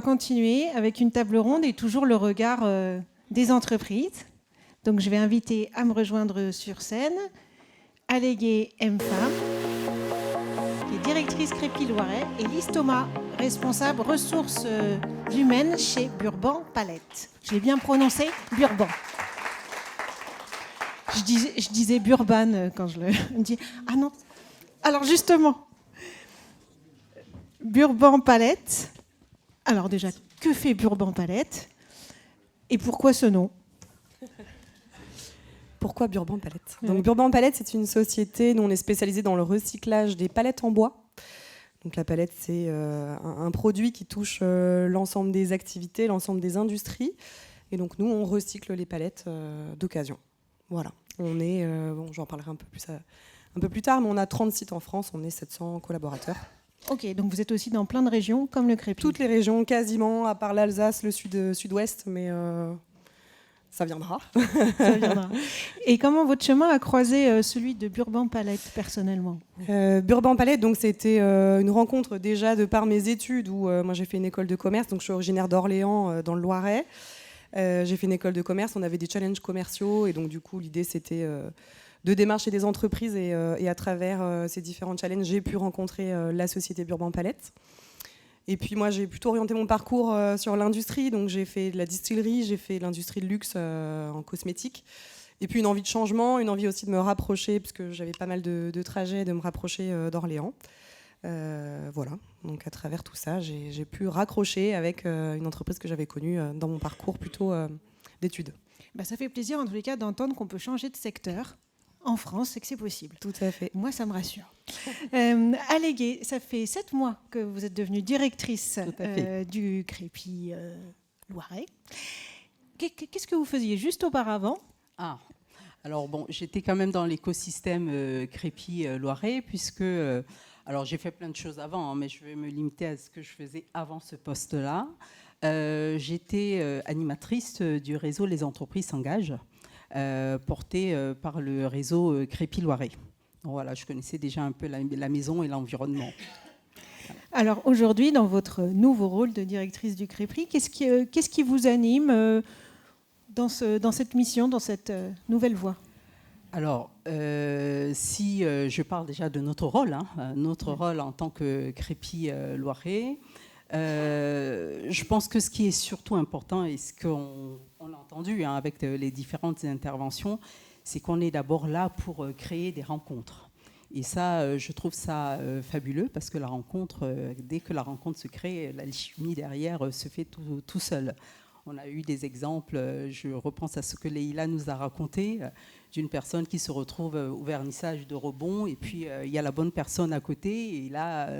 continuer avec une table ronde et toujours le regard des entreprises. Donc, je vais inviter à me rejoindre sur scène Allégué M-Femme, qui est directrice Crépy Loiret, et Lise Thomas, responsable ressources humaines chez Burban Palette. Je l'ai bien prononcé, Burban. Je disais Burban quand je me dis ah non. Alors justement, Burban Palette. Alors déjà, que fait Burban Palette et pourquoi ce nom? Pourquoi Burban Palette? Donc Burban Palette, c'est une société dont on est spécialisé dans le recyclage des palettes en bois. Donc la palette, c'est un produit qui touche l'ensemble des activités, l'ensemble des industries. Et donc nous, on recycle les palettes d'occasion. Voilà. On est, j'en parlerai un peu plus tard, mais on a 30 sites en France, on est 700 collaborateurs. Ok, donc vous êtes aussi dans plein de régions comme le Crépy. Toutes les régions, quasiment, à part l'Alsace, le sud-ouest, mais ça viendra. Ça viendra. Et comment votre chemin a croisé celui de Burban Palette, personnellement? Burban Palette, donc c'était une rencontre déjà de par mes études, où moi j'ai fait une école de commerce, donc je suis originaire d'Orléans, dans le Loiret. J'ai fait une école de commerce, on avait des challenges commerciaux, et donc du coup l'idée c'était de démarcher des entreprises, et à travers ces différents challenges, j'ai pu rencontrer la société Burban Palette. Et puis moi, j'ai plutôt orienté mon parcours sur l'industrie, donc j'ai fait de la distillerie, j'ai fait de l'industrie de luxe en cosmétique, et puis une envie de changement, une envie aussi de me rapprocher, parce que j'avais pas mal de trajets, de me rapprocher d'Orléans. Voilà, donc à travers tout ça, j'ai pu raccrocher avec une entreprise que j'avais connue dans mon parcours plutôt d'études. Bah, ça fait plaisir en tous les cas d'entendre qu'on peut changer de secteur en France et que c'est possible. Tout à fait. Moi, ça me rassure. Allégué, ça fait 7 mois que vous êtes devenue directrice du Crépy Loiret. Qu'est-ce que vous faisiez juste auparavant? Alors bon, j'étais quand même dans l'écosystème Crépy Loiret, puisque alors j'ai fait plein de choses avant, mais je vais me limiter à ce que je faisais avant ce poste-là. J'étais animatrice du réseau Les Entreprises s'engagent, porté par le réseau Crépy Loiret. Voilà, je connaissais déjà un peu la maison et l'environnement. Alors aujourd'hui, dans votre nouveau rôle de directrice du Crépy, qu'est-ce qui vous anime dans cette mission, dans cette nouvelle voie? Alors, si je parle déjà de notre rôle, notre rôle en tant que Crépy Loiret, je pense que ce qui est surtout important, et ce qu'on a entendu avec les différentes interventions, c'est qu'on est d'abord là pour créer des rencontres. Et ça, je trouve ça fabuleux, parce que la rencontre, dès que la rencontre se crée, l'alchimie derrière se fait tout seul. On a eu des exemples, je repense à ce que Leïla nous a raconté, d'une personne qui se retrouve au vernissage de Rebond, et puis il y a la bonne personne à côté, et là,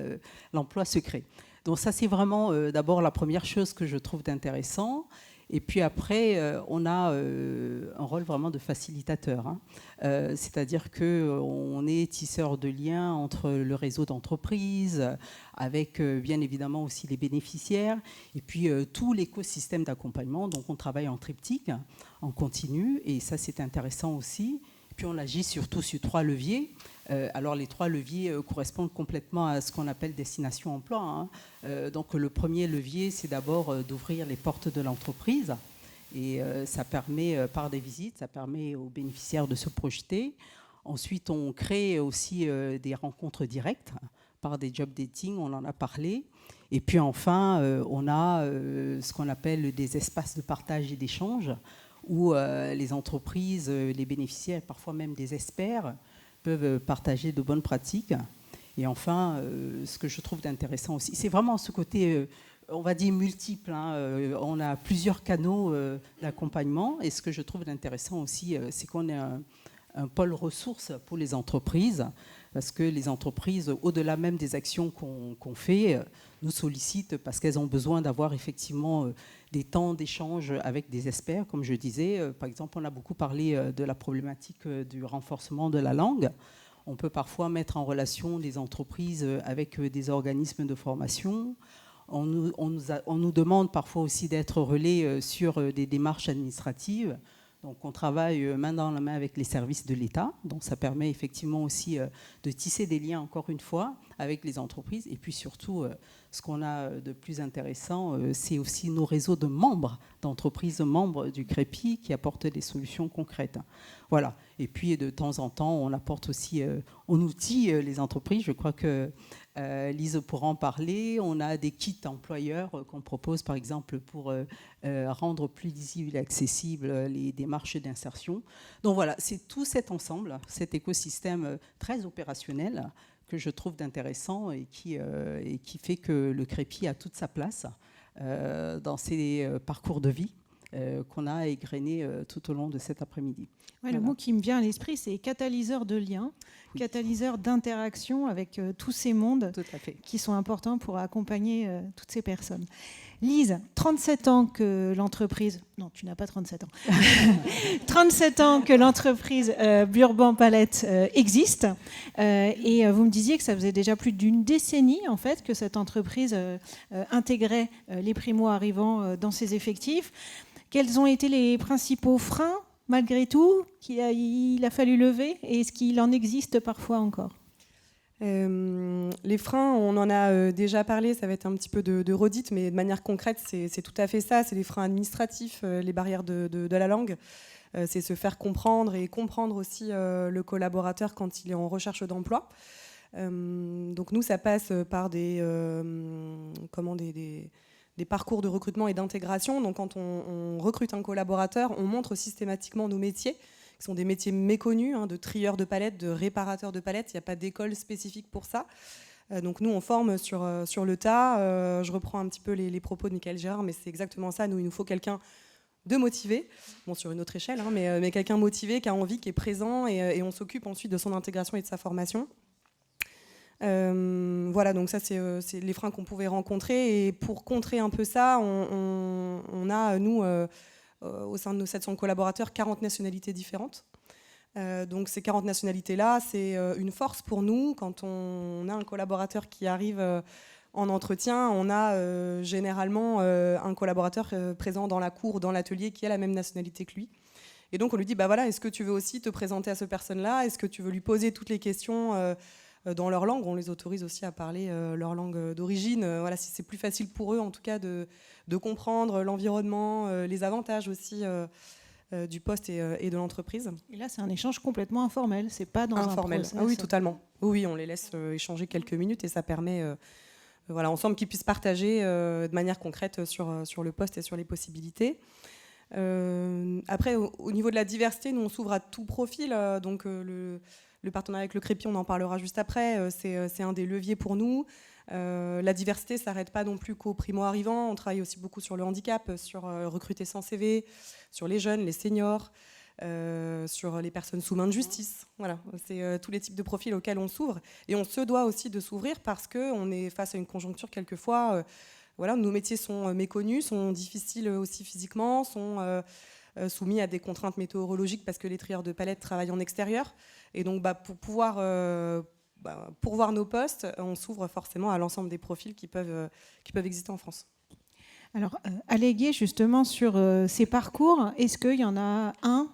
l'emploi se crée. Donc ça, c'est vraiment d'abord la première chose que je trouve d'intéressant. Et puis après, on a un rôle vraiment de facilitateur. C'est-à-dire qu'on est tisseur de liens entre le réseau d'entreprises, avec bien évidemment aussi les bénéficiaires, et puis tout l'écosystème d'accompagnement. Donc on travaille en triptyque, en continu, et ça c'est intéressant aussi. Puis on agit surtout sur 3 leviers. Alors les 3 leviers correspondent complètement à ce qu'on appelle destination emploi. Donc le premier levier, c'est d'abord d'ouvrir les portes de l'entreprise. Et ça permet, par des visites, ça permet aux bénéficiaires de se projeter. Ensuite, on crée aussi des rencontres directes par des job dating, on en a parlé. Et puis enfin, on a ce qu'on appelle des espaces de partage et d'échange, où les entreprises, les bénéficiaires, parfois même des experts, peuvent partager de bonnes pratiques. Et enfin, ce que je trouve d'intéressant aussi, c'est vraiment ce côté, on va dire, multiple. On a plusieurs canaux d'accompagnement. Et ce que je trouve d'intéressant aussi, c'est qu'on est un pôle ressources pour les entreprises, parce que les entreprises, au-delà même des actions qu'on fait, nous sollicitent parce qu'elles ont besoin d'avoir effectivement des temps d'échange avec des experts, comme je disais. Par exemple, on a beaucoup parlé de la problématique du renforcement de la langue. On peut parfois mettre en relation des entreprises avec des organismes de formation. On nous demande parfois aussi d'être relais sur des démarches administratives. Donc on travaille main dans la main avec les services de l'État. Donc ça permet effectivement aussi de tisser des liens, encore une fois, avec les entreprises. Et puis surtout, ce qu'on a de plus intéressant, c'est aussi nos réseaux de membres, d'entreprises membres du CREPI qui apportent des solutions concrètes. Voilà. Et puis de temps en temps, on apporte aussi, on outille les entreprises. Je crois que Lise pourra en parler. On a des kits employeurs qu'on propose, par exemple, pour rendre plus lisibles et accessibles les démarches d'insertion. Donc voilà, c'est tout cet ensemble, cet écosystème très opérationnel que je trouve intéressant et qui fait que le CREPI a toute sa place dans ces parcours de vie qu'on a égrenés tout au long de cet après-midi. Ouais, le mot qui me vient à l'esprit, c'est catalyseur de liens, catalyseur d'interaction avec tous ces mondes qui sont importants pour accompagner toutes ces personnes. Lise, 37 ans que l'entreprise... Non, tu n'as pas 37 ans. 37 ans que l'entreprise Burban Palette existe. Et vous me disiez que ça faisait déjà plus d'une décennie, en fait, que cette entreprise intégrait les primo-arrivants dans ses effectifs. Quels ont été les principaux freins, malgré tout, qu'il a fallu lever, et est-ce qu'il en existe parfois encore ? Les freins, on en a déjà parlé, ça va être un petit peu de redite, mais de manière concrète, c'est tout à fait ça, c'est les freins administratifs, les barrières de la langue, c'est se faire comprendre et comprendre aussi le collaborateur quand il est en recherche d'emploi. Donc nous, ça passe par des parcours de recrutement et d'intégration. Donc quand on recrute un collaborateur, on montre systématiquement nos métiers, qui sont des métiers méconnus, de trieur de palettes, de réparateur de palettes. Il n'y a pas d'école spécifique pour ça. Donc nous, on forme sur le tas. Je reprends un petit peu les propos de Michael Gérard, mais c'est exactement ça. Nous, il nous faut quelqu'un de motivé, bon, sur une autre échelle, mais quelqu'un motivé, qui a envie, qui est présent, et on s'occupe ensuite de son intégration et de sa formation. Voilà, donc ça c'est les freins qu'on pouvait rencontrer, et pour contrer un peu ça, on a, nous, au sein de nos 700 collaborateurs, 40 nationalités différentes. Donc ces 40 nationalités-là, c'est une force pour nous. Quand on a un collaborateur qui arrive en entretien, on a généralement un collaborateur présent dans la cour, dans l'atelier, qui a la même nationalité que lui. Et donc on lui dit, bah voilà, est-ce que tu veux aussi te présenter à cette personne-là ? Est-ce que tu veux lui poser toutes les questions dans leur langue ? On les autorise aussi à parler leur langue d'origine. Voilà, si c'est plus facile pour eux, en tout cas, de comprendre l'environnement, les avantages aussi du poste et de l'entreprise. Et là, c'est un échange complètement informel, c'est pas dans informel. un process. Ah oui, totalement. Oui, on les laisse échanger quelques minutes, et ça permet, ensemble, qu'ils puissent partager de manière concrète sur le poste et sur les possibilités. Après, au niveau de la diversité, nous, on s'ouvre à tout profil. Donc, le partenariat avec le CREPI, on en parlera juste après, c'est un des leviers pour nous. La diversité ne s'arrête pas non plus qu'aux primo-arrivants. On travaille aussi beaucoup sur le handicap, sur recruter sans CV, sur les jeunes, les seniors, sur les personnes sous main de justice. Voilà, c'est tous les types de profils auxquels on s'ouvre. Et on se doit aussi de s'ouvrir parce qu'on est face à une conjoncture quelquefois. Voilà, nos métiers sont méconnus, sont difficiles aussi physiquement, sont soumis à des contraintes météorologiques parce que les trieurs de palettes travaillent en extérieur. Et donc, pour pouvoir pourvoir nos postes, on s'ouvre forcément à l'ensemble des profils qui peuvent exister en France. Alors, alléguer justement sur ces parcours, est-ce qu'il y en a un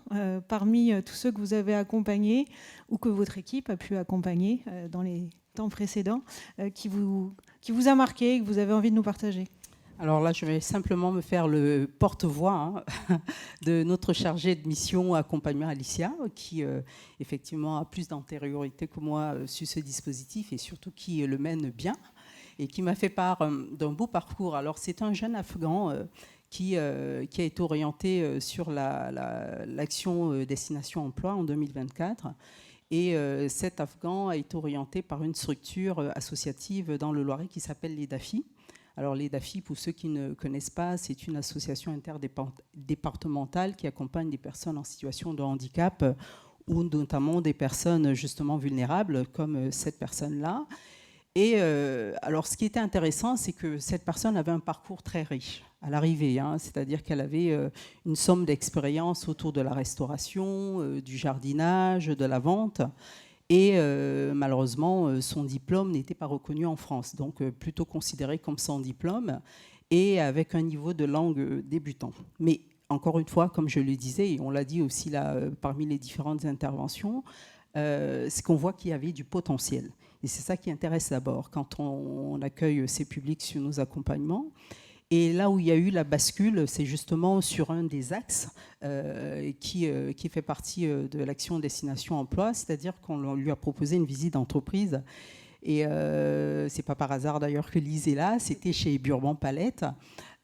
parmi tous ceux que vous avez accompagnés ou que votre équipe a pu accompagner dans les temps précédents qui vous a marqué, que vous avez envie de nous partager ? Alors là, je vais simplement me faire le porte-voix de notre chargée de mission accompagnement, Alicia, qui effectivement a plus d'antériorité que moi sur ce dispositif et surtout qui le mène bien et qui m'a fait part d'un beau parcours. Alors c'est un jeune Afghan qui a été orienté sur l'action destination emploi en 2024. Et cet Afghan a été orienté par une structure associative dans le Loiret qui s'appelle les DAFI. Alors les DAFI, pour ceux qui ne connaissent pas, c'est une association interdépartementale qui accompagne des personnes en situation de handicap ou notamment des personnes justement vulnérables comme cette personne-là. Et alors ce qui était intéressant, c'est que cette personne avait un parcours très riche à l'arrivée, c'est-à-dire qu'elle avait une somme d'expérience autour de la restauration, du jardinage, de la vente. Et malheureusement, son diplôme n'était pas reconnu en France, donc plutôt considéré comme sans diplôme et avec un niveau de langue débutant. Mais encore une fois, comme je le disais, et on l'a dit aussi là parmi les différentes interventions, c'est qu'on voit qu'il y avait du potentiel. Et c'est ça qui intéresse d'abord quand on accueille ces publics sur nos accompagnements. Et là où il y a eu la bascule, c'est justement sur un des axes qui fait partie de l'action Destination Emploi, c'est-à-dire qu'on lui a proposé une visite d'entreprise. Et c'est pas par hasard d'ailleurs que Lise est là, c'était chez Burban Palette.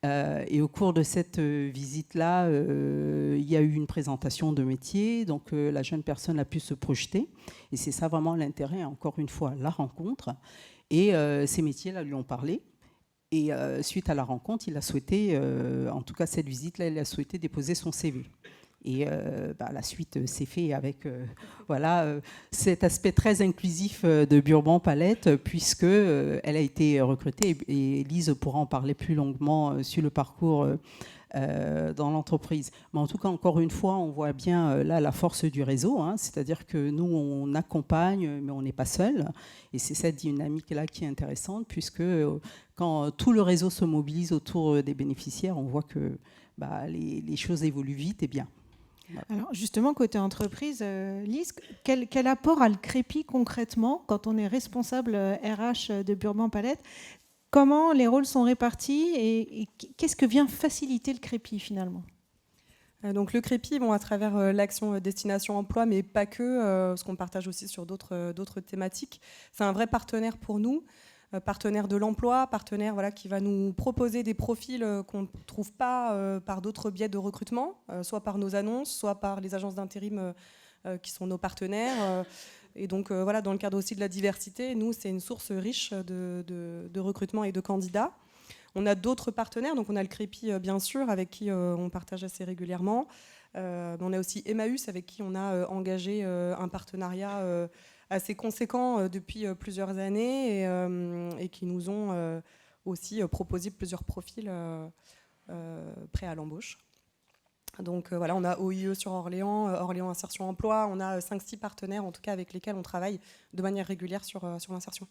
Et au cours de cette visite-là, il y a eu une présentation de métier, donc la jeune personne a pu se projeter. Et c'est ça vraiment l'intérêt, encore une fois, la rencontre. Et ces métiers-là lui ont parlé. Et suite à la rencontre, il a souhaité, en tout cas cette visite-là, il a souhaité déposer son CV. Et la suite s'est faite avec cet aspect très inclusif de Burban Palette, puisqu'elle a été recrutée, et Lise pourra en parler plus longuement sur le parcours dans l'entreprise. Mais en tout cas, encore une fois, on voit bien là la force du réseau, hein, c'est-à-dire que nous, on accompagne, mais on n'est pas seul. Et c'est cette dynamique-là qui est intéressante, puisque quand tout le réseau se mobilise autour des bénéficiaires, on voit que les choses évoluent vite et bien. Alors justement, côté entreprise, Lise, quel apport a le Crépi concrètement quand on est responsable RH de Burban Palette? Comment les rôles sont répartis et qu'est-ce que vient faciliter le Crépi finalement? Donc le Crépi, à travers l'action Destination Emploi, mais pas que, parce qu'on partage aussi sur d'autres thématiques, c'est un vrai partenaire pour nous. Partenaire de l'emploi, partenaire qui va nous proposer des profils qu'on ne trouve pas par d'autres biais de recrutement, soit par nos annonces, soit par les agences d'intérim qui sont nos partenaires. Et donc dans le cadre aussi de la diversité, nous, c'est une source riche de recrutement et de candidats. On a d'autres partenaires, donc on a le Crépi bien sûr, avec qui on partage assez régulièrement. On a aussi Emmaüs, avec qui on a engagé un partenariat assez conséquents depuis plusieurs années et qui nous ont aussi proposé plusieurs profils prêts à l'embauche. Donc on a OIE sur Orléans, Orléans Insertion Emploi, on a 5-6 partenaires en tout cas avec lesquels on travaille de manière régulière sur l'insertion.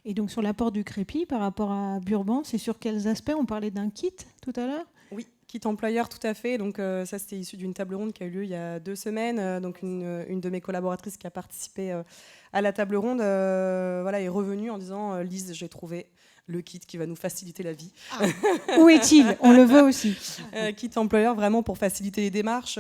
Et donc sur l'apport du Crépi par rapport à Burban, c'est sur quels aspects? On parlait d'un kit tout à l'heure? Oui, kit employeur, tout à fait. Donc ça, c'était issu d'une table ronde qui a eu lieu il y a 2 semaines. Donc une de mes collaboratrices qui a participé à la table ronde est revenue en disant Lise, j'ai trouvé le kit qui va nous faciliter la vie. Ah. Où est-il? On le veut aussi. Kit employeur, vraiment pour faciliter les démarches.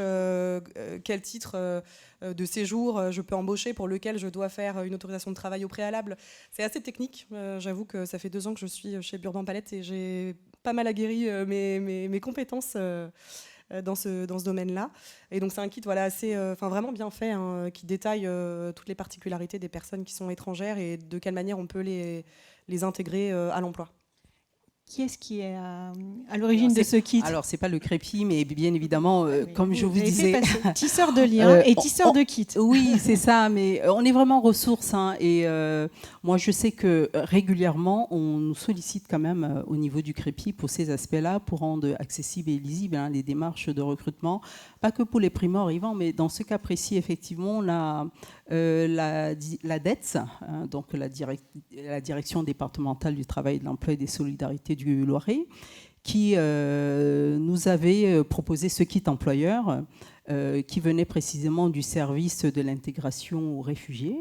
Quel titre de séjour je peux embaucher, pour lequel je dois faire une autorisation de travail au préalable. C'est assez technique. J'avoue que ça fait 2 ans que je suis chez Burban Palette et j'ai pas mal aguerri mes compétences dans ce domaine-là. Et donc c'est un kit assez, vraiment bien fait, hein, qui détaille toutes les particularités des personnes qui sont étrangères et de quelle manière on peut les intégrer à l'emploi. Qui est-ce qui est à l'origine de ce kit? Alors, c'est pas le Crépi, mais bien évidemment, comme je vous disais... Tisseur de liens et tisseur de kits. Oui, c'est ça, mais on est vraiment ressources. Hein, et moi, je sais que régulièrement, on nous sollicite quand même au niveau du Crépi pour ces aspects-là, pour rendre accessibles et lisibles les démarches de recrutement. Pas que pour les primo-arrivants, mais dans ce cas précis, effectivement, on a la DETS, hein, donc la Direction départementale du travail, de l'emploi et des solidarités du Loiret, qui nous avait proposé ce kit employeur qui venait précisément du service de l'intégration aux réfugiés,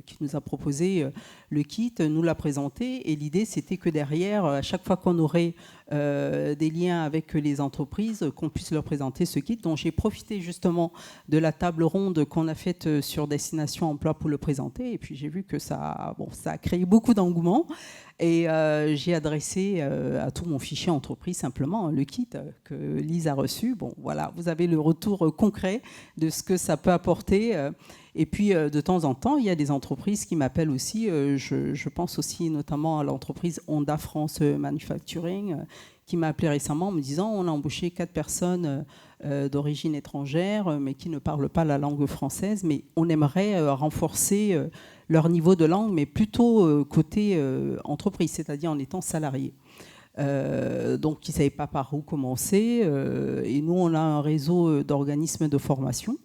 qui nous a proposé le kit, nous l'a présenté, et l'idée c'était que derrière, à chaque fois qu'on aurait des liens avec les entreprises, qu'on puisse leur présenter ce kit. Donc j'ai profité justement de la table ronde qu'on a faite sur Destination Emploi pour le présenter, et puis j'ai vu que ça a créé beaucoup d'engouement. Et j'ai adressé à tout mon fichier entreprise simplement le kit que Lise a reçu. Bon, voilà, vous avez le retour concret de ce que ça peut apporter. Et puis, de temps en temps, il y a des entreprises qui m'appellent aussi. Je pense aussi notamment à l'entreprise Honda France Manufacturing, qui m'a appelé récemment en me disant on a embauché 4 personnes d'origine étrangère, mais qui ne parlent pas la langue française, mais on aimerait renforcer leur niveau de langue, mais plutôt côté entreprise, c'est-à-dire en étant salarié. Donc, ils ne savaient pas par où commencer. Et nous, on a un réseau d'organismes de formation.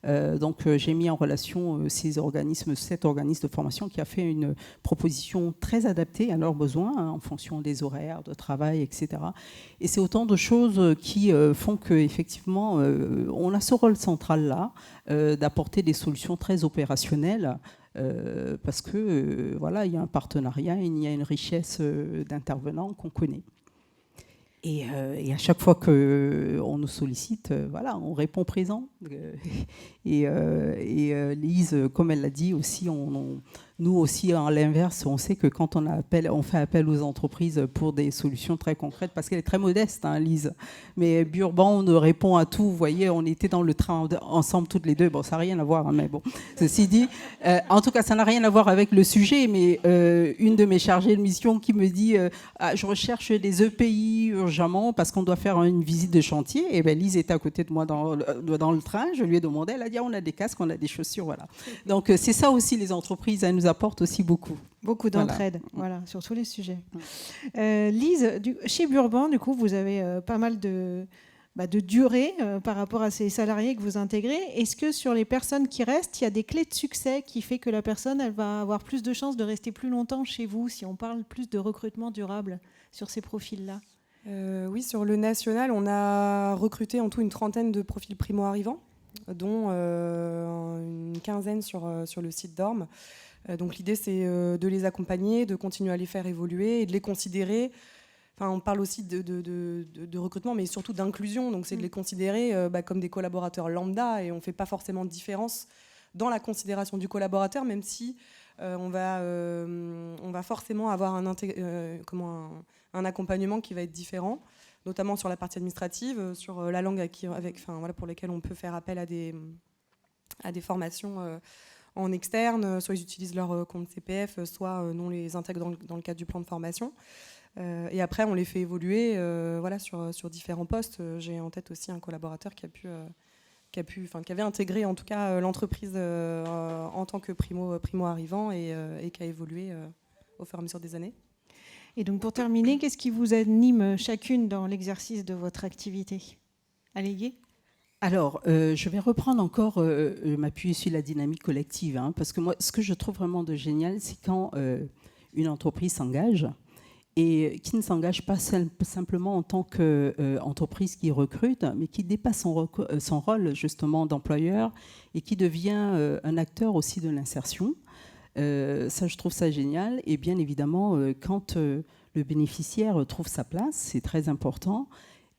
Donc, j'ai mis en relation cet organisme de formation qui a fait une proposition très adaptée à leurs besoins, hein, en fonction des horaires de travail, etc. Et c'est autant de choses qui font qu'effectivement, on a ce rôle central-là, d'apporter des solutions très opérationnelles parce que voilà, il y a un partenariat, il y a une richesse d'intervenants qu'on connaît. Et à chaque fois qu'on nous sollicite, voilà, on répond présent. Et Lise, comme elle l'a dit aussi, nous aussi, à l'inverse, on sait que quand on fait appel aux entreprises pour des solutions très concrètes, parce qu'elle est très modeste, hein, Lise, mais Burban nous répond à tout. Vous voyez, on était dans le train ensemble toutes les deux. Bon, ça n'a rien à voir, hein, mais bon, ceci dit, en tout cas, ça n'a rien à voir avec le sujet, mais une de mes chargées de mission qui me dit je recherche des EPI urgemment parce qu'on doit faire une visite de chantier. Et bien, Lise était à côté de moi dans le train. Je lui ai demandé, elle a dit on a des casques, on a des chaussures, voilà. Donc, c'est ça aussi, les entreprises, elles nous apporte aussi beaucoup. Beaucoup d'entraide, voilà, sur tous les sujets. Lise, chez Burban, du coup, vous avez pas mal de durée par rapport à ces salariés que vous intégrez. Est-ce que sur les personnes qui restent, il y a des clés de succès qui fait que la personne, elle va avoir plus de chances de rester plus longtemps chez vous, si on parle plus de recrutement durable sur ces profils-là? Oui, sur le national, on a recruté en tout une 30aine de profils primo-arrivants, dont une 15aine sur le site d'Orme. Donc l'idée, c'est de les accompagner, de continuer à les faire évoluer et de les considérer. Enfin, on parle aussi de recrutement, mais surtout d'inclusion. Donc c'est de les considérer comme des collaborateurs lambda, et on ne fait pas forcément de différence dans la considération du collaborateur, même si on va forcément avoir un accompagnement qui va être différent, notamment sur la partie administrative, sur la langue pour laquelle on peut faire appel à des formations en externe, soit ils utilisent leur compte CPF, soit nous on les intègre dans le cadre du plan de formation. Et après, on les fait évoluer sur différents postes. J'ai en tête aussi un collaborateur qui avait intégré en tout cas l'entreprise en tant que primo arrivant et qui a évolué au fur et à mesure des années. Et donc pour terminer, qu'est-ce qui vous anime chacune dans l'exercice de votre activité? Allégué? Alors, je vais reprendre encore, m'appuyer sur la dynamique collective, hein, parce que moi, ce que je trouve vraiment de génial, c'est quand une entreprise s'engage, et qui ne s'engage pas simplement en tant qu'entreprise qui recrute, mais qui dépasse son rôle justement d'employeur et qui devient un acteur aussi de l'insertion. Ça, je trouve ça génial. Et bien évidemment, quand le bénéficiaire trouve sa place, c'est très important.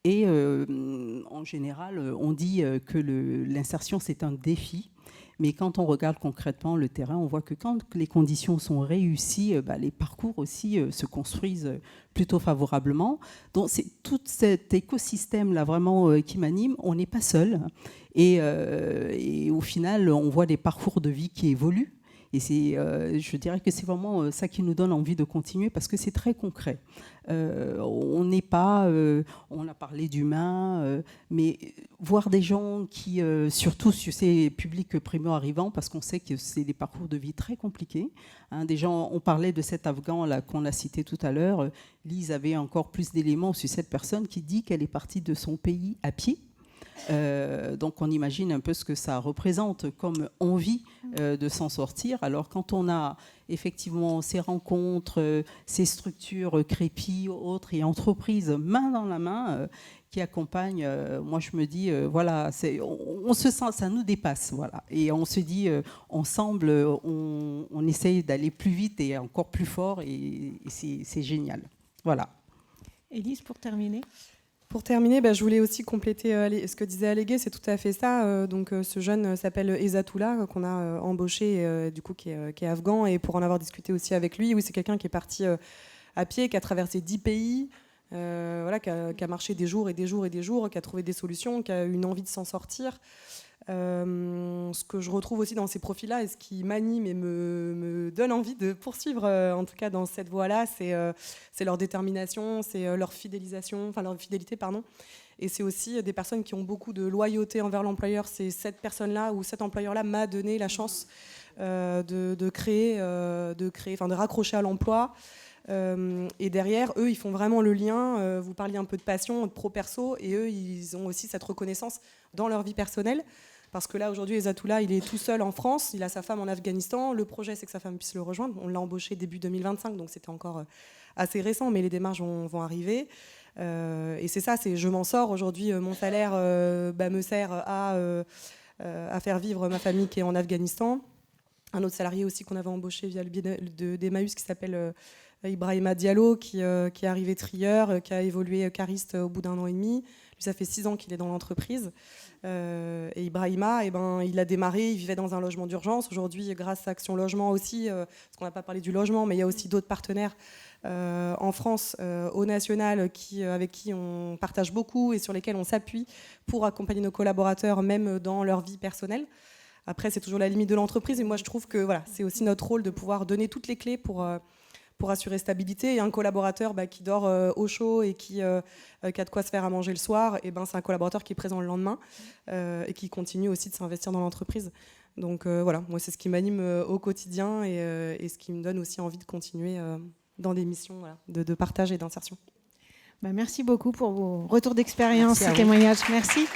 Et en général, on dit que l'insertion, c'est un défi. Mais quand on regarde concrètement le terrain, on voit que quand les conditions sont réussies, les parcours aussi se construisent plutôt favorablement. Donc c'est tout cet écosystème-là vraiment qui m'anime. On n'est pas seul. Et au final, on voit des parcours de vie qui évoluent. Et je dirais que c'est vraiment ça qui nous donne envie de continuer parce que c'est très concret. On n'est pas... on a parlé d'humains, mais voir des gens qui, surtout sur ces publics primo-arrivants, parce qu'on sait que c'est des parcours de vie très compliqués. Hein, des gens, on parlait de cet Afghan là, qu'on a cité tout à l'heure. Lise avait encore plus d'éléments sur cette personne qui dit qu'elle est partie de son pays à pied. Donc on imagine un peu ce que ça représente comme envie de s'en sortir. Alors quand on a effectivement ces rencontres, ces structures Crépi, autres et entreprises main dans la main qui accompagnent, moi je me dis voilà, on se sent, ça nous dépasse, voilà, et on se dit ensemble on essaye d'aller plus vite et encore plus fort et c'est génial, voilà. Élise, pour terminer. Pour terminer, je voulais aussi compléter ce que disait Allégué, c'est tout à fait ça. Donc, ce jeune s'appelle Ezatoula, qu'on a embauché, du coup, qui est afghan. Et pour en avoir discuté aussi avec lui, oui, c'est quelqu'un qui est parti à pied, qui a traversé 10 pays, qui a marché des jours et des jours et des jours, qui a trouvé des solutions, qui a eu une envie de s'en sortir. Ce que je retrouve aussi dans ces profils-là et ce qui m'anime et me donne envie de poursuivre, en tout cas dans cette voie-là, c'est leur détermination, c'est leur fidélité, pardon. Et c'est aussi des personnes qui ont beaucoup de loyauté envers l'employeur. C'est cette personne-là ou cet employeur-là m'a donné la chance de raccrocher à l'emploi. Et derrière, eux, ils font vraiment le lien. Vous parliez un peu de passion, de pro-perso, et eux, ils ont aussi cette reconnaissance dans leur vie personnelle. Parce que là, aujourd'hui, Ezatoula, il est tout seul en France, il a sa femme en Afghanistan. Le projet, c'est que sa femme puisse le rejoindre. On l'a embauché début 2025, donc c'était encore assez récent, mais les démarches vont arriver. Et c'est ça, je m'en sors. Aujourd'hui, mon salaire me sert à faire vivre ma famille qui est en Afghanistan. un autre salarié aussi qu'on avait embauché via le biais d'Emmaüs qui s'appelle Ibrahima Diallo, qui est arrivé trieur, qui a évolué cariste au bout d'1 an et demi. Lui, ça fait 6 ans qu'il est dans l'entreprise. Et Ibrahima, il a démarré, il vivait dans un logement d'urgence. Aujourd'hui, grâce à Action Logement aussi, parce qu'on n'a pas parlé du logement, mais il y a aussi d'autres partenaires en France, au national, avec qui on partage beaucoup et sur lesquels on s'appuie pour accompagner nos collaborateurs, même dans leur vie personnelle. Après, c'est toujours la limite de l'entreprise. Et moi, je trouve que voilà, c'est aussi notre rôle de pouvoir donner toutes les clés pour assurer stabilité. Et un collaborateur qui dort au chaud et qui a de quoi se faire à manger le soir, et c'est un collaborateur qui est présent le lendemain et qui continue aussi de s'investir dans l'entreprise. Donc voilà, moi, c'est ce qui m'anime au quotidien et ce qui me donne aussi envie de continuer dans des missions de partage et d'insertion. Merci beaucoup pour vos retours d'expérience et témoignages. Merci.